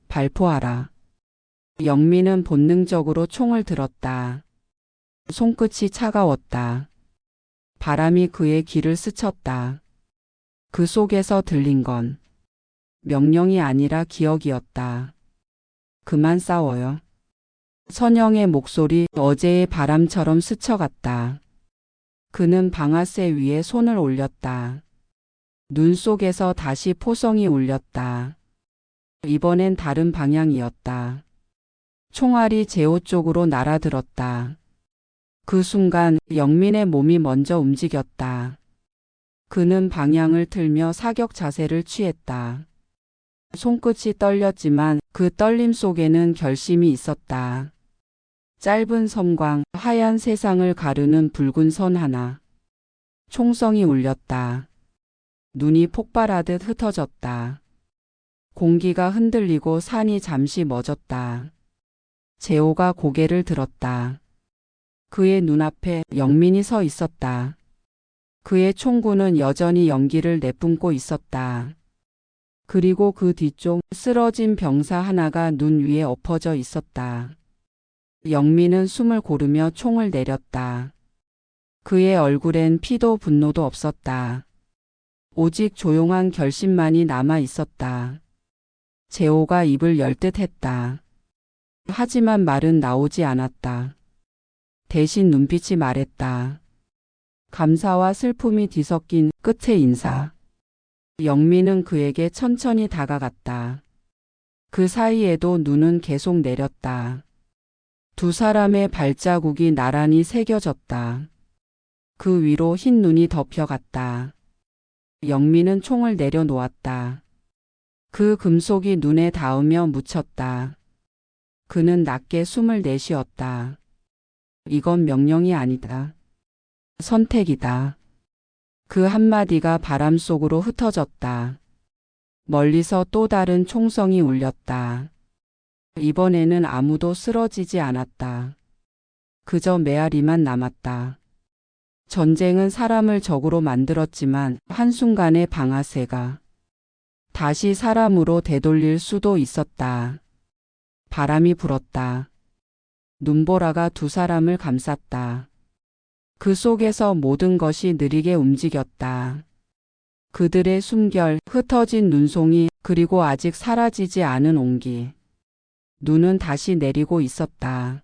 발포하라. 영민은 본능적으로 총을 들었다. 손끝이 차가웠다. 바람이 그의 귀를 스쳤다. 그 속에서 들린 건 명령이 아니라 기억이었다. 그만 싸워요. 선영의 목소리 어제의 바람처럼 스쳐갔다. 그는 방아쇠 위에 손을 올렸다. 눈 속에서 다시 포성이 울렸다. 이번엔 다른 방향이었다. 총알이 제호 쪽으로 날아들었다. 그 순간 영민의 몸이 먼저 움직였다. 그는 방향을 틀며 사격 자세를 취했다. 손끝이 떨렸지만 그 떨림 속에는 결심이 있었다. 짧은 섬광, 하얀 세상을 가르는 붉은 선 하나. 총성이 울렸다. 눈이 폭발하듯 흩어졌다. 공기가 흔들리고 산이 잠시 멎었다. 제호가 고개를 들었다. 그의 눈앞에 영민이 서 있었다. 그의 총구는 여전히 연기를 내뿜고 있었다. 그리고 그 뒤쪽 쓰러진 병사 하나가 눈 위에 엎어져 있었다. 영민은 숨을 고르며 총을 내렸다. 그의 얼굴엔 피도 분노도 없었다. 오직 조용한 결심만이 남아 있었다. 제호가 입을 열 듯 했다. 하지만 말은 나오지 않았다. 대신 눈빛이 말했다. 감사와 슬픔이 뒤섞인 끝의 인사. 영민은 그에게 천천히 다가갔다. 그 사이에도 눈은 계속 내렸다. 두 사람의 발자국이 나란히 새겨졌다. 그 위로 흰 눈이 덮여갔다. 영민은 총을 내려놓았다. 그 금속이 눈에 닿으며 묻혔다. 그는 낮게 숨을 내쉬었다. 이건 명령이 아니다. 선택이다. 그 한마디가 바람 속으로 흩어졌다. 멀리서 또 다른 총성이 울렸다. 이번에는 아무도 쓰러지지 않았다. 그저 메아리만 남았다. 전쟁은 사람을 적으로 만들었지만 한순간의 방아쇠가 다시 사람으로 되돌릴 수도 있었다. 바람이 불었다. 눈보라가 두 사람을 감쌌다. 그 속에서 모든 것이 느리게 움직였다. 그들의 숨결, 흩어진 눈송이, 그리고 아직 사라지지 않은 온기. 눈은 다시 내리고 있었다.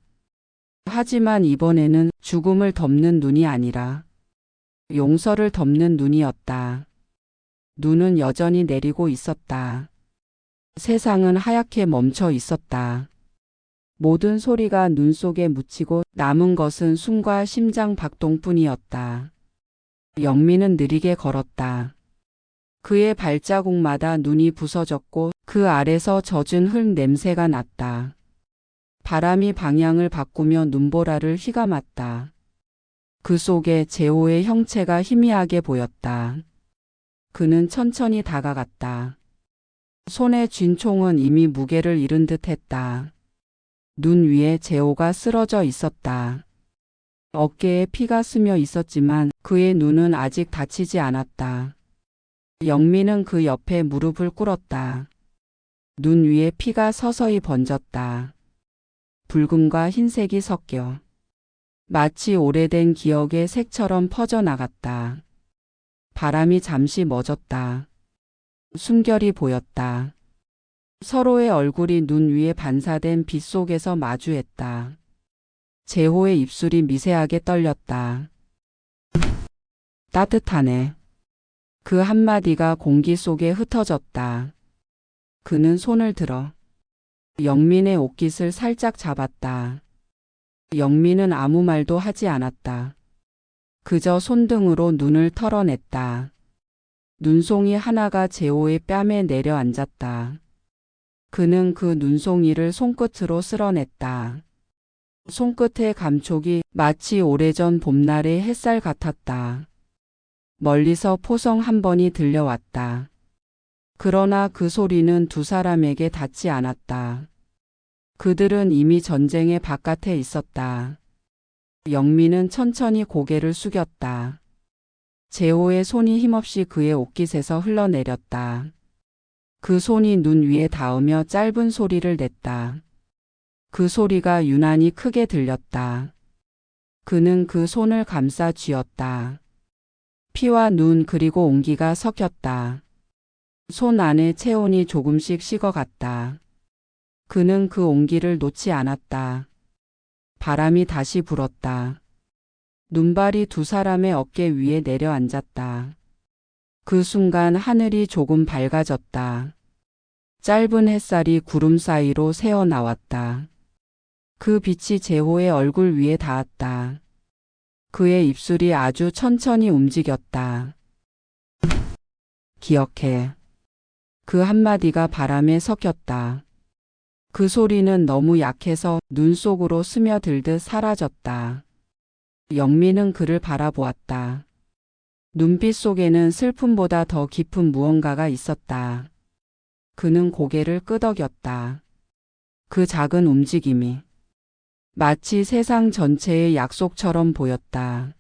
하지만 이번에는 죽음을 덮는 눈이 아니라 용서를 덮는 눈이었다. 눈은 여전히 내리고 있었다. 세상은 하얗게 멈춰 있었다. 모든 소리가 눈 속에 묻히고 남은 것은 숨과 심장 박동뿐이었다. 영민은 느리게 걸었다. 그의 발자국마다 눈이 부서졌고 그 아래서 젖은 흙 냄새가 났다. 바람이 방향을 바꾸며 눈보라를 휘감았다. 그 속에 제호의 형체가 희미하게 보였다. 그는 천천히 다가갔다. 손에 쥔 총은 이미 무게를 잃은 듯 했다. 눈 위에 제호가 쓰러져 있었다. 어깨에 피가 스며 있었지만 그의 눈은 아직 다치지 않았다. 영민은 그 옆에 무릎을 꿇었다. 눈 위에 피가 서서히 번졌다. 붉음과 흰색이 섞여 마치 오래된 기억의 색처럼 퍼져나갔다. 바람이 잠시 멎었다. 숨결이 보였다. 서로의 얼굴이 눈 위에 반사된 빛 속에서 마주했다. 제호의 입술이 미세하게 떨렸다. 따뜻하네. 그 한마디가 공기 속에 흩어졌다. 그는 손을 들어 영민의 옷깃을 살짝 잡았다. 영민은 아무 말도 하지 않았다. 그저 손등으로 눈을 털어냈다. 눈송이 하나가 제호의 뺨에 내려앉았다. 그는 그 눈송이를 손끝으로 쓸어냈다. 손끝의 감촉이 마치 오래전 봄날의 햇살 같았다. 멀리서 포성 한 번이 들려왔다. 그러나 그 소리는 두 사람에게 닿지 않았다. 그들은 이미 전쟁의 바깥에 있었다. 영민은 천천히 고개를 숙였다. 제호의 손이 힘없이 그의 옷깃에서 흘러내렸다. 그 손이 눈 위에 닿으며 짧은 소리를 냈다. 그 소리가 유난히 크게 들렸다. 그는 그 손을 감싸 쥐었다. 피와 눈 그리고 온기가 섞였다. 손 안에 체온이 조금씩 식어갔다. 그는 그 온기를 놓지 않았다. 바람이 다시 불었다. 눈발이 두 사람의 어깨 위에 내려앉았다. 그 순간 하늘이 조금 밝아졌다. 짧은 햇살이 구름 사이로 새어나왔다. 그 빛이 제호의 얼굴 위에 닿았다. 그의 입술이 아주 천천히 움직였다. 기억해. 그 한마디가 바람에 섞였다. 그 소리는 너무 약해서 눈 속으로 스며들듯 사라졌다. 영민은 그를 바라보았다. 눈빛 속에는 슬픔보다 더 깊은 무언가가 있었다. 그는 고개를 끄덕였다. 그 작은 움직임이 마치 세상 전체의 약속처럼 보였다.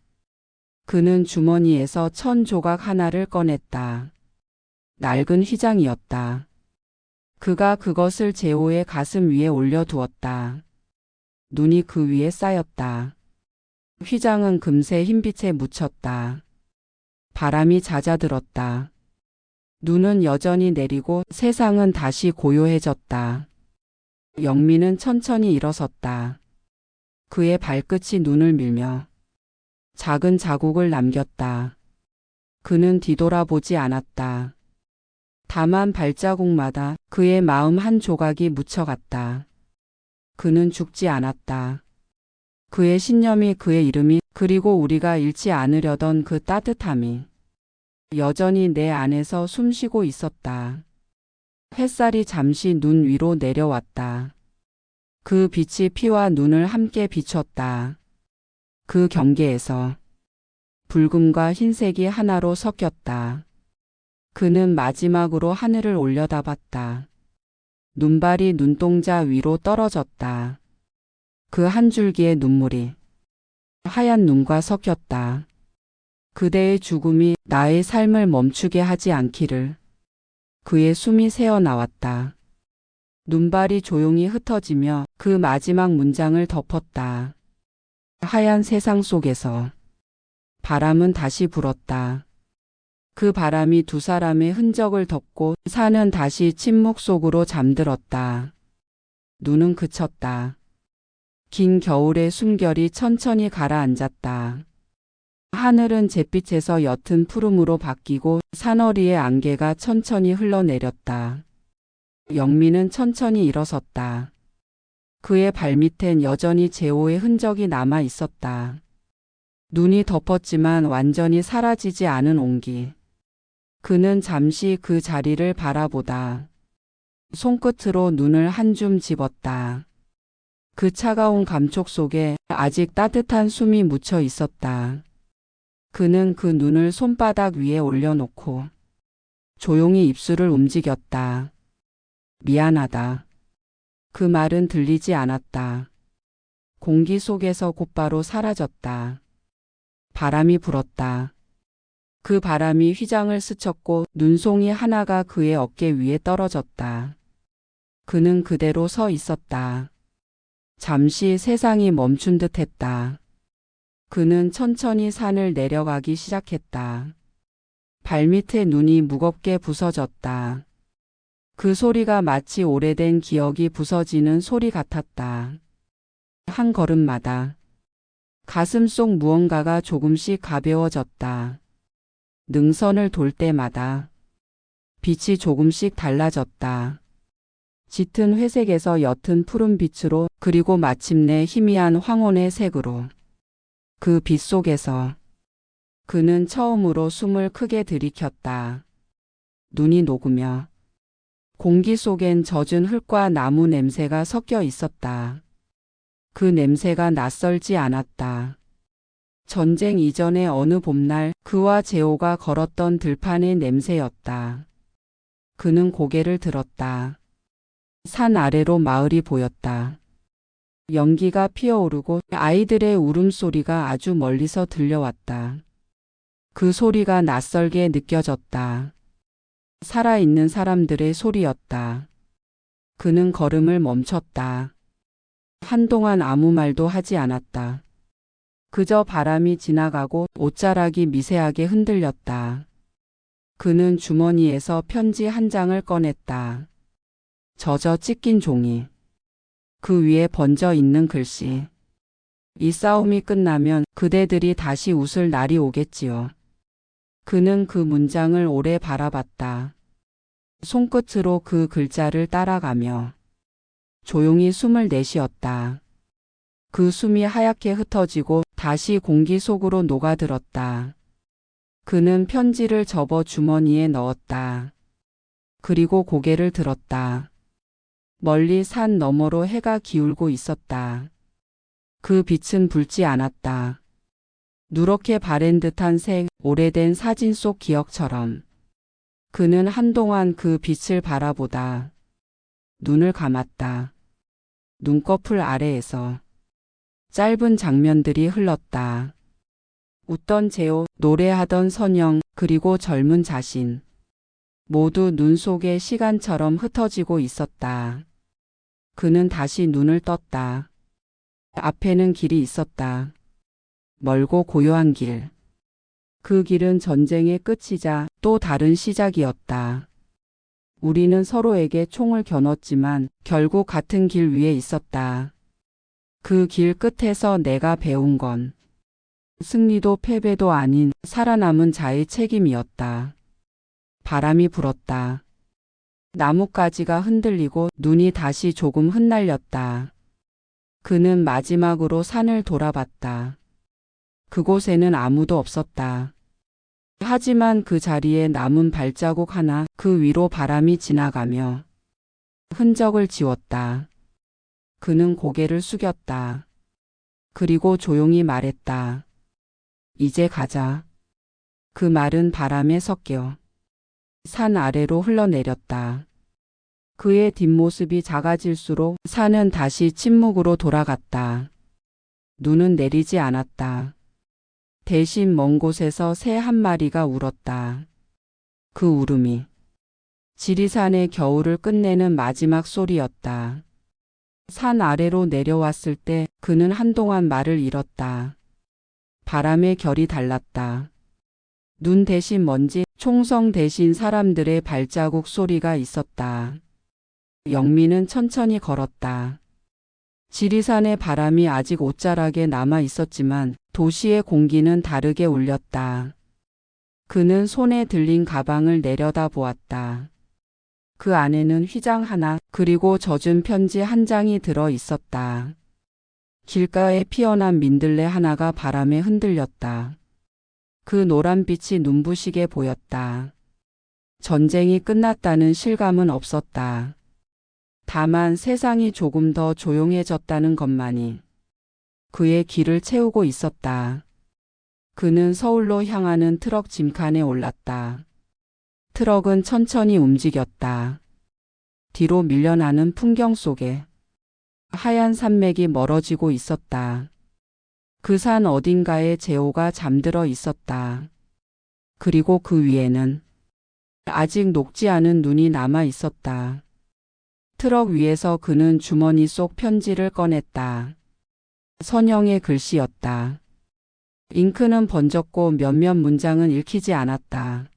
그는 주머니에서 천 조각 하나를 꺼냈다. 낡은 휘장이었다. 그가 그것을 제호의 가슴 위에 올려두었다. 눈이 그 위에 쌓였다. 휘장은 금세 흰빛에 묻혔다. 바람이 잦아들었다. 눈은 여전히 내리고 세상은 다시 고요해졌다. 영민은 천천히 일어섰다. 그의 발끝이 눈을 밀며 작은 자국을 남겼다. 그는 뒤돌아보지 않았다. 다만 발자국마다 그의 마음 한 조각이 묻혀갔다. 그는 죽지 않았다. 그의 신념이, 그의 이름이, 그리고 우리가 잃지 않으려던 그 따뜻함이 여전히 내 안에서 숨쉬고 있었다. 햇살이 잠시 눈 위로 내려왔다. 그 빛이 피와 눈을 함께 비췄다. 그 경계에서 붉음과 흰색이 하나로 섞였다. 그는 마지막으로 하늘을 올려다봤다. 눈발이 눈동자 위로 떨어졌다. 그 한 줄기의 눈물이 하얀 눈과 섞였다. 그대의 죽음이 나의 삶을 멈추게 하지 않기를. 그의 숨이 새어나왔다. 눈발이 조용히 흩어지며 그 마지막 문장을 덮었다. 하얀 세상 속에서 바람은 다시 불었다. 그 바람이 두 사람의 흔적을 덮고 산은 다시 침묵 속으로 잠들었다. 눈은 그쳤다. 긴 겨울의 숨결이 천천히 가라앉았다. 하늘은 잿빛에서 옅은 푸름으로 바뀌고 산허리의 안개가 천천히 흘러내렸다. 영민은 천천히 일어섰다. 그의 발밑엔 여전히 제호의 흔적이 남아 있었다. 눈이 덮었지만 완전히 사라지지 않은 온기. 그는 잠시 그 자리를 바라보다 손끝으로 눈을 한 줌 집었다. 그 차가운 감촉 속에 아직 따뜻한 숨이 묻혀 있었다. 그는 그 눈을 손바닥 위에 올려놓고 조용히 입술을 움직였다. 미안하다. 그 말은 들리지 않았다. 공기 속에서 곧바로 사라졌다. 바람이 불었다. 그 바람이 휘장을 스쳤고 눈송이 하나가 그의 어깨 위에 떨어졌다. 그는 그대로 서 있었다. 잠시 세상이 멈춘 듯 했다. 그는 천천히 산을 내려가기 시작했다. 발밑에 눈이 무겁게 부서졌다. 그 소리가 마치 오래된 기억이 부서지는 소리 같았다. 한 걸음마다 가슴 속 무언가가 조금씩 가벼워졌다. 능선을 돌 때마다 빛이 조금씩 달라졌다. 짙은 회색에서 옅은 푸른 빛으로, 그리고 마침내 희미한 황혼의 색으로. 그 빛 속에서 그는 처음으로 숨을 크게 들이켰다. 눈이 녹으며 공기 속엔 젖은 흙과 나무 냄새가 섞여 있었다. 그 냄새가 낯설지 않았다. 전쟁 이전의 어느 봄날 그와 제호가 걸었던 들판의 냄새였다. 그는 고개를 들었다. 산 아래로 마을이 보였다. 연기가 피어오르고 아이들의 울음소리가 아주 멀리서 들려왔다. 그 소리가 낯설게 느껴졌다. 살아있는 사람들의 소리였다. 그는 걸음을 멈췄다. 한동안 아무 말도 하지 않았다. 그저 바람이 지나가고 옷자락이 미세하게 흔들렸다. 그는 주머니에서 편지 한 장을 꺼냈다. 젖어 찢긴 종이. 그 위에 번져 있는 글씨. 이 싸움이 끝나면 그대들이 다시 웃을 날이 오겠지요. 그는 그 문장을 오래 바라봤다. 손끝으로 그 글자를 따라가며 조용히 숨을 내쉬었다. 그 숨이 하얗게 흩어지고 다시 공기 속으로 녹아들었다. 그는 편지를 접어 주머니에 넣었다. 그리고 고개를 들었다. 멀리 산 너머로 해가 기울고 있었다. 그 빛은 붉지 않았다. 누렇게 바랜 듯한 색, 오래된 사진 속 기억처럼. 그는 한동안 그 빛을 바라보다 눈을 감았다. 눈꺼풀 아래에서 짧은 장면들이 흘렀다. 웃던 제호, 노래하던 선영, 그리고 젊은 자신. 모두 눈 속에 시간처럼 흩어지고 있었다. 그는 다시 눈을 떴다. 앞에는 길이 있었다. 멀고 고요한 길. 그 길은 전쟁의 끝이자 또 다른 시작이었다. 우리는 서로에게 총을 겨눴지만 결국 같은 길 위에 있었다. 그 길 끝에서 내가 배운 건 승리도 패배도 아닌 살아남은 자의 책임이었다. 바람이 불었다. 나뭇가지가 흔들리고 눈이 다시 조금 흩날렸다. 그는 마지막으로 산을 돌아봤다. 그곳에는 아무도 없었다. 하지만 그 자리에 남은 발자국 하나, 그 위로 바람이 지나가며 흔적을 지웠다. 그는 고개를 숙였다. 그리고 조용히 말했다. 이제 가자. 그 말은 바람에 섞여 산 아래로 흘러내렸다. 그의 뒷모습이 작아질수록 산은 다시 침묵으로 돌아갔다. 눈은 내리지 않았다. 대신 먼 곳에서 새 한 마리가 울었다. 그 울음이 지리산의 겨울을 끝내는 마지막 소리였다. 산 아래로 내려왔을 때 그는 한동안 말을 잃었다. 바람의 결이 달랐다. 눈 대신 먼지, 총성 대신 사람들의 발자국 소리가 있었다. 영민은 천천히 걸었다. 지리산의 바람이 아직 옷자락에 남아 있었지만 도시의 공기는 다르게 울렸다. 그는 손에 들린 가방을 내려다 보았다. 그 안에는 휘장 하나, 그리고 젖은 편지 한 장이 들어 있었다. 길가에 피어난 민들레 하나가 바람에 흔들렸다. 그 노란빛이 눈부시게 보였다. 전쟁이 끝났다는 실감은 없었다. 다만 세상이 조금 더 조용해졌다는 것만이 그의 길을 채우고 있었다. 그는 서울로 향하는 트럭 짐칸에 올랐다. 트럭은 천천히 움직였다. 뒤로 밀려나는 풍경 속에 하얀 산맥이 멀어지고 있었다. 그 산 어딘가에 제호가 잠들어 있었다. 그리고 그 위에는 아직 녹지 않은 눈이 남아 있었다. 트럭 위에서 그는 주머니 속 편지를 꺼냈다. 선영의 글씨였다. 잉크는 번졌고 몇몇 문장은 읽히지 않았다.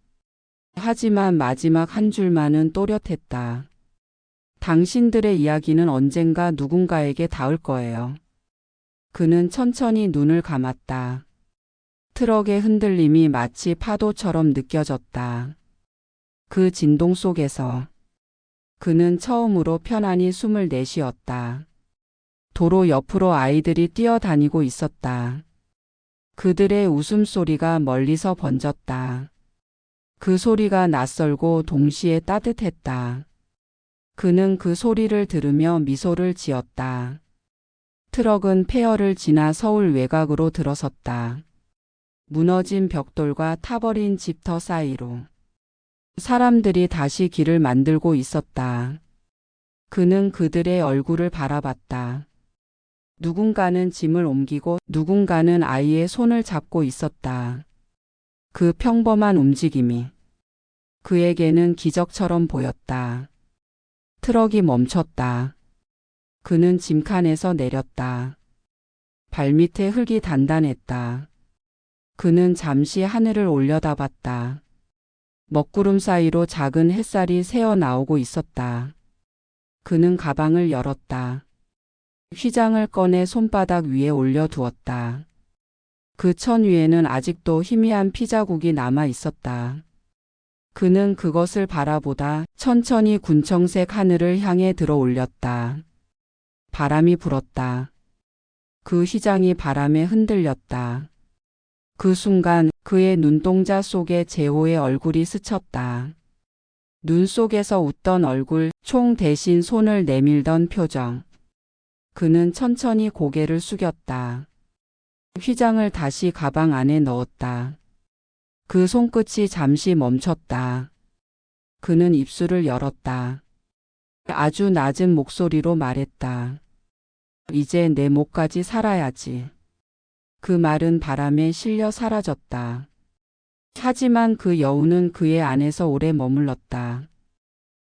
하지만 마지막 한 줄만은 또렷했다. 당신들의 이야기는 언젠가 누군가에게 닿을 거예요. 그는 천천히 눈을 감았다. 트럭의 흔들림이 마치 파도처럼 느껴졌다. 그 진동 속에서 그는 처음으로 편안히 숨을 내쉬었다. 도로 옆으로 아이들이 뛰어다니고 있었다. 그들의 웃음소리가 멀리서 번졌다. 그 소리가 낯설고 동시에 따뜻했다. 그는 그 소리를 들으며 미소를 지었다. 트럭은 폐허를 지나 서울 외곽으로 들어섰다. 무너진 벽돌과 타버린 집터 사이로 사람들이 다시 길을 만들고 있었다. 그는 그들의 얼굴을 바라봤다. 누군가는 짐을 옮기고 누군가는 아이의 손을 잡고 있었다. 그 평범한 움직임이 그에게는 기적처럼 보였다. 트럭이 멈췄다. 그는 짐칸에서 내렸다. 발밑에 흙이 단단했다. 그는 잠시 하늘을 올려다봤다. 먹구름 사이로 작은 햇살이 새어나오고 있었다. 그는 가방을 열었다. 휘장을 꺼내 손바닥 위에 올려두었다. 그 천 위에는 아직도 희미한 피자국이 남아 있었다. 그는 그것을 바라보다 천천히 군청색 하늘을 향해 들어 올렸다. 바람이 불었다. 그 휘장이 바람에 흔들렸다. 그 순간 그의 눈동자 속에 제호의 얼굴이 스쳤다. 눈 속에서 웃던 얼굴, 총 대신 손을 내밀던 표정. 그는 천천히 고개를 숙였다. 휘장을 다시 가방 안에 넣었다. 그 손끝이 잠시 멈췄다. 그는 입술을 열었다. 아주 낮은 목소리로 말했다. 이제 내 목까지 살아야지. 그 말은 바람에 실려 사라졌다. 하지만 그 여운은 그의 안에서 오래 머물렀다.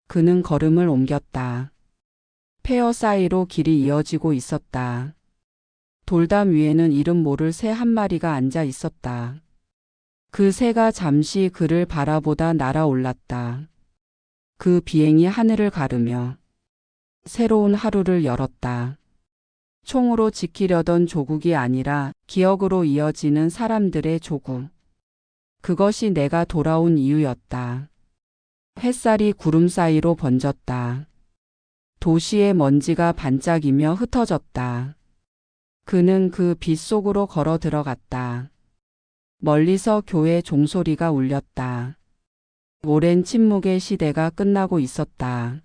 그는 걸음을 옮겼다. 폐허 사이로 길이 이어지고 있었다. 돌담 위에는 이름 모를 새 한 마리가 앉아 있었다. 그 새가 잠시 그를 바라보다 날아올랐다. 그 비행이 하늘을 가르며 새로운 하루를 열었다. 총으로 지키려던 조국이 아니라 기억으로 이어지는 사람들의 조국. 그것이 내가 돌아온 이유였다. 햇살이 구름 사이로 번졌다. 도시의 먼지가 반짝이며 흩어졌다. 그는 그 빛 속으로 걸어 들어갔다. 멀리서 교회 종소리가 울렸다. 오랜 침묵의 시대가 끝나고 있었다.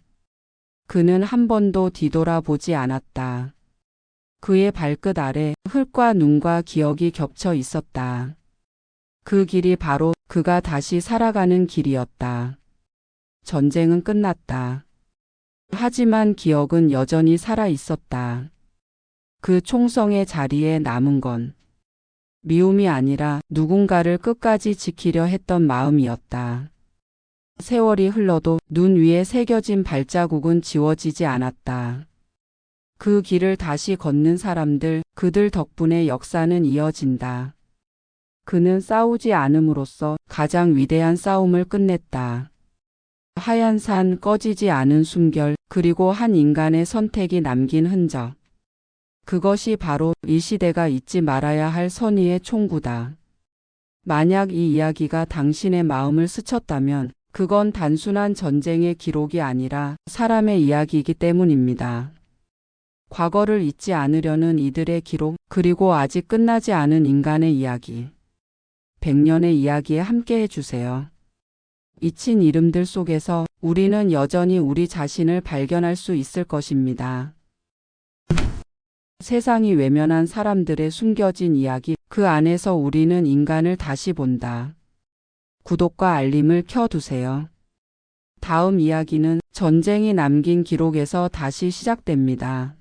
그는 한 번도 뒤돌아보지 않았다. 그의 발끝 아래 흙과 눈과 기억이 겹쳐 있었다. 그 길이 바로 그가 다시 살아가는 길이었다. 전쟁은 끝났다. 하지만 기억은 여전히 살아 있었다. 그 총성의 자리에 남은 건 미움이 아니라 누군가를 끝까지 지키려 했던 마음이었다. 세월이 흘러도 눈 위에 새겨진 발자국은 지워지지 않았다. 그 길을 다시 걷는 사람들, 그들 덕분에 역사는 이어진다. 그는 싸우지 않음으로써 가장 위대한 싸움을 끝냈다. 하얀 산, 꺼지지 않은 숨결, 그리고 한 인간의 선택이 남긴 흔적. 그것이 바로 이 시대가 잊지 말아야 할 선의의 총구다. 만약 이 이야기가 당신의 마음을 스쳤다면 그건 단순한 전쟁의 기록이 아니라 사람의 이야기이기 때문입니다. 과거를 잊지 않으려는 이들의 기록, 그리고 아직 끝나지 않은 인간의 이야기. 100년의 이야기에 함께 해주세요. 잊힌 이름들 속에서 우리는 여전히 우리 자신을 발견할 수 있을 것입니다. 세상이 외면한 사람들의 숨겨진 이야기, 그 안에서 우리는 인간을 다시 본다. 구독과 알림을 켜두세요. 다음 이야기는 전쟁이 남긴 기록에서 다시 시작됩니다.